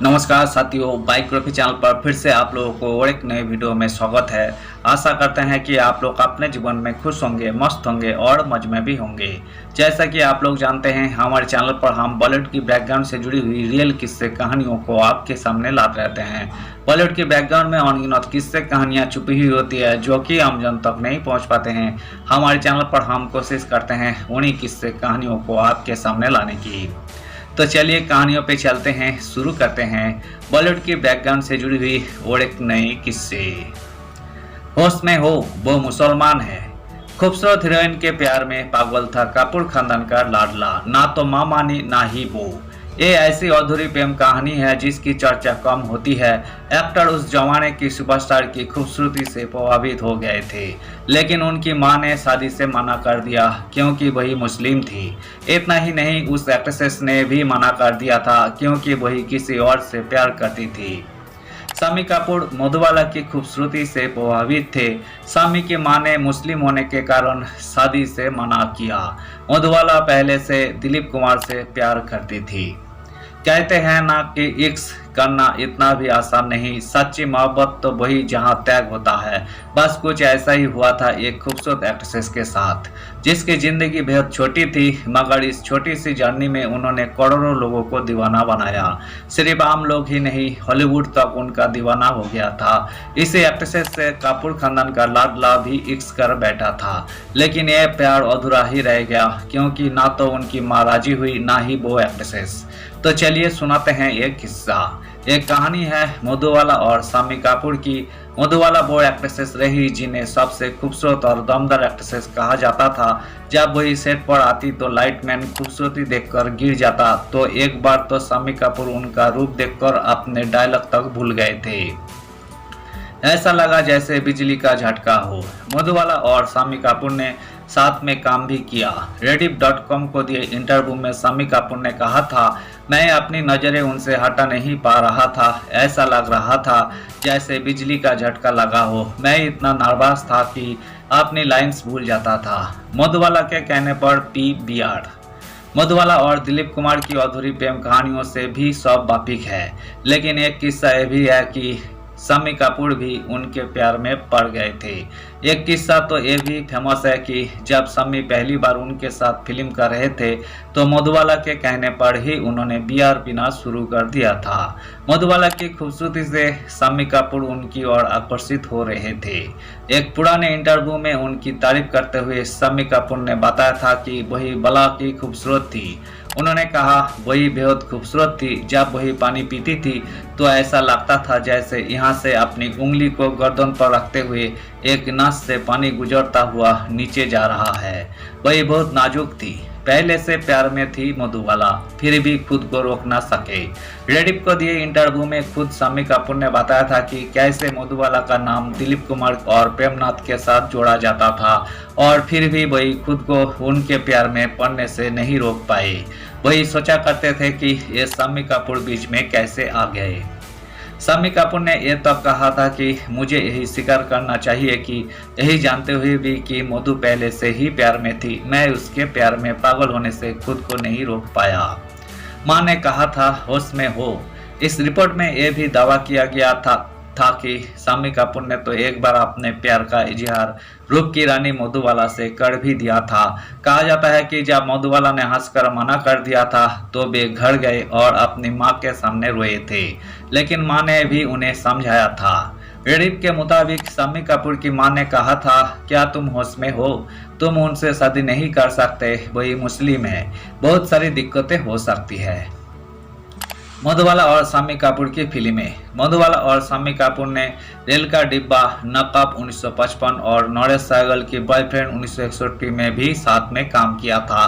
नमस्कार साथियों, बाइकग्राफी चैनल पर फिर से आप लोगों को और एक नए वीडियो में स्वागत है। आशा करते हैं कि आप लोग अपने जीवन में खुश होंगे, मस्त होंगे और मौज में भी होंगे। जैसा कि आप लोग जानते हैं, हमारे चैनल पर हम बॉलीवुड की बैकग्राउंड से जुड़ी हुई रियल किस्से कहानियों को आपके सामने लाते रहते हैं। बॉलीवुड की बैकग्राउंड में अनगिनत किस्से कहानियाँ छुपी हुई होती है जो कि आम जन तक नहीं पहुँच पाते हैं। हमारे चैनल पर हम कोशिश करते हैं उन्हीं किस्से कहानियों को आपके सामने लाने की। तो चलिए कहानियों पे चलते हैं, शुरू करते हैं बॉलीवुड की बैकग्राउंड से जुड़ी हुई और एक नई किस्से। होश में हो वो मुसलमान है। खूबसूरत हीरोइन के प्यार में पागल था कपूर खानदान का लाडला, ना तो माँ मानी ना ही वो। ये ऐसी अधूरी प्रेम कहानी है जिसकी चर्चा कम होती है। एक्टर उस जमाने की सुपरस्टार की खूबसूरती से प्रभावित हो गए थे, लेकिन उनकी मां ने शादी से मना कर दिया क्योंकि वही मुस्लिम थी। इतना ही नहीं, उस एक्ट्रेसेस ने भी मना कर दिया था क्योंकि वही किसी और से प्यार करती थी। शामी कपूर मधुबाला की खूबसूरती से प्रभावित थे। शामी की मां ने मुस्लिम होने के कारण शादी से मना किया। मधुबाला पहले से दिलीप कुमार से प्यार करती थी। कहते हैं ना कि इश्क करना इतना भी आसान नहीं, सच्ची मोहब्बत तो वही जहां त्याग होता है। बस कुछ ऐसा ही हुआ था एक खूबसूरत एक्ट्रेस के साथ, जिसकी जिंदगी बेहद छोटी थी, मगर इस छोटी सी जर्नी में उन्होंने करोड़ों लोगों को दीवाना बनाया। सिर्फ आम लोग ही नहीं, हॉलीवुड तक उनका दीवाना हो गया था। इसी एक्ट्रेस से कपूर खानदान का लाडला भी इश्क कर बैठा था, लेकिन यह प्यार अधूरा ही रह गया क्योंकि ना तो उनकी माँ राजी हुई, ना ही वो एक्ट्रेस। तो चलिए सुनाते हैं एक किस्सा। एक कहानी है मधुबाला और शामी कपूर की। मधुबाला वो एक्ट्रेसेस रही जिन्हें सबसे खूबसूरत और दमदार एक्ट्रेसेस कहा जाता था। जब वही सेट पर आती तो लाइटमैन खूबसूरती देखकर गिर जाता, तो एक बार तो शामी कपूर उनका रूप देखकर अपने डायलॉग तक भूल गए थे। ऐसा लगा जैसे बिजली का झटका हो। मधुबाला और शामी कपूर ने साथ में काम भी किया। Rediff.com को दिए इंटरव्यू में शामी कपूर ने कहा था, मैं अपनी नज़रें उनसे हटा नहीं पा रहा था। ऐसा लग रहा था जैसे बिजली का झटका लगा हो। मैं इतना नर्वस था कि अपनी लाइंस भूल जाता था। मधुबाला के कहने पर PBR। मधुबाला और दिलीप कुमार की अधूरी प्रेम कहानियों से भी सब वाकिफ है, लेकिन एक किस्सा यह भी है कि शामी कपूर भी उनके प्यार में पड़ गए थे। एक किस्सा तो ये भी फेमस है कि जब शामी पहली बार उनके साथ फिल्म कर रहे थे तो मधुबाला के कहने पर ही उन्होंने BR पीना शुरू कर दिया था। मधुबाला की खूबसूरती से शामी कपूर उनकी ओर आकर्षित हो रहे थे। एक पुराने इंटरव्यू में उनकी तारीफ करते हुए शामी कपूर ने बताया था कि वही बाला की खूबसूरत थी। उन्होंने कहा, वही बेहद खूबसूरत थी। जब वही पानी पीती थी तो ऐसा लगता था जैसे यहाँ से अपनी उंगली को गर्दन पर रखते हुए एक नस से पानी गुजरता हुआ नीचे जा रहा है। वही बहुत नाजुक थी। पहले से प्यार में थी मधुबाला, फिर भी खुद को रोक ना सके। रेडिफ को दिए इंटरव्यू में खुद शामी कपूर ने बताया था कि कैसे मधुबाला का नाम दिलीप कुमार और प्रेमनाथ के साथ जोड़ा जाता था, और फिर भी वही खुद को उनके प्यार में पड़ने से नहीं रोक पाए। वही सोचा करते थे कि ये शामी कपूर बीच में कैसे आ गए। शामी कपूर ने यह तब कहा था कि मुझे यही स्वीकार करना चाहिए कि यही जानते हुए भी कि मधु पहले से ही प्यार में थी, मैं उसके प्यार में पागल होने से खुद को नहीं रोक पाया। मां ने कहा था होश में हो। इस रिपोर्ट में यह भी दावा किया गया था कि शामी कपूर ने तो एक बार अपने प्यार का इजहार रूप की रानी मधुबाला से कर भी दिया था। कहा जाता है कि जब मधुबाला ने हंसकर मना कर दिया था तो वे घर गए और अपनी मां के सामने रोए थे, लेकिन मां ने भी उन्हें समझाया था। रेडिफ के मुताबिक शामी कपूर की मां ने कहा था, क्या तुम होश में हो? तुम उनसे शादी नहीं कर सकते, वही मुस्लिम है, बहुत सारी दिक्कतें हो सकती है। मधुबाला और शामी कपूर की फिल्में। मधुबाला और शामी कपूर ने रेल का डिब्बा, नकाब 1955 और नरेश सहगल की बॉयफ्रेंड 1961 में भी साथ में काम किया था।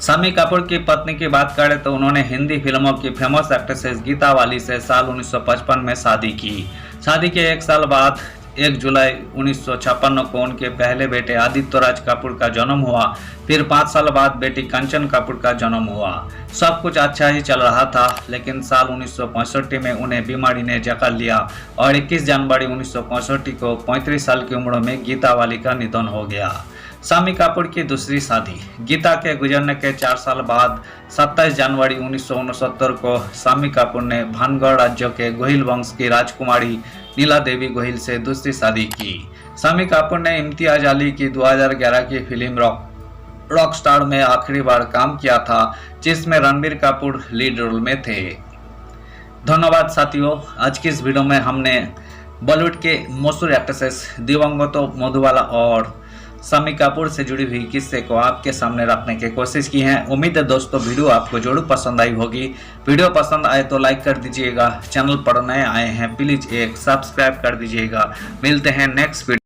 शामी कपूर की पत्नी की बात करें तो उन्होंने हिंदी फिल्मों की फेमस एक्ट्रेस गीता वाली से साल 1955 में शादी की। शादी के एक साल बाद 1 जुलाई 1956 को उनके पहले बेटे आदित्य राज कपूर का जन्म हुआ। फिर 5 साल बाद बेटी कंचन कपूर का जन्म हुआ। सब कुछ अच्छा ही चल रहा था, लेकिन साल 1965 में उन्हें बीमारी ने जकड़ लिया और 21 जनवरी 1965 को 35 साल की उम्र में गीता वाली का निधन हो गया। शामी कपूर की दूसरी शादी। गीता के गुजरने के 4 साल बाद 27 जनवरी 1969 को शामी कपूर ने भानगढ़ राज्य के गोहिल वंश की राजकुमारी नीला देवी गोहिल से दूसरी शादी की। शामी कपूर ने इम्तियाज अली की 2011 की फिल्म रॉकस्टार में आखिरी बार काम किया था, जिसमें रणबीर कपूर लीड रोल में थे। धन्यवाद साथियों, आज की इस वीडियो में हमने बॉलीवुड के मशहूर एक्ट्रेसेस दिवंगत मधुबाला और शामी कपूर से जुड़ी हुई किस्से को आपके सामने रखने की कोशिश की है। उम्मीद है दोस्तों वीडियो आपको जरूर पसंद आई होगी। वीडियो पसंद आए तो लाइक कर दीजिएगा, चैनल पर नए आए हैं प्लीज एक सब्सक्राइब कर दीजिएगा। मिलते हैं नेक्स्ट वीडियो।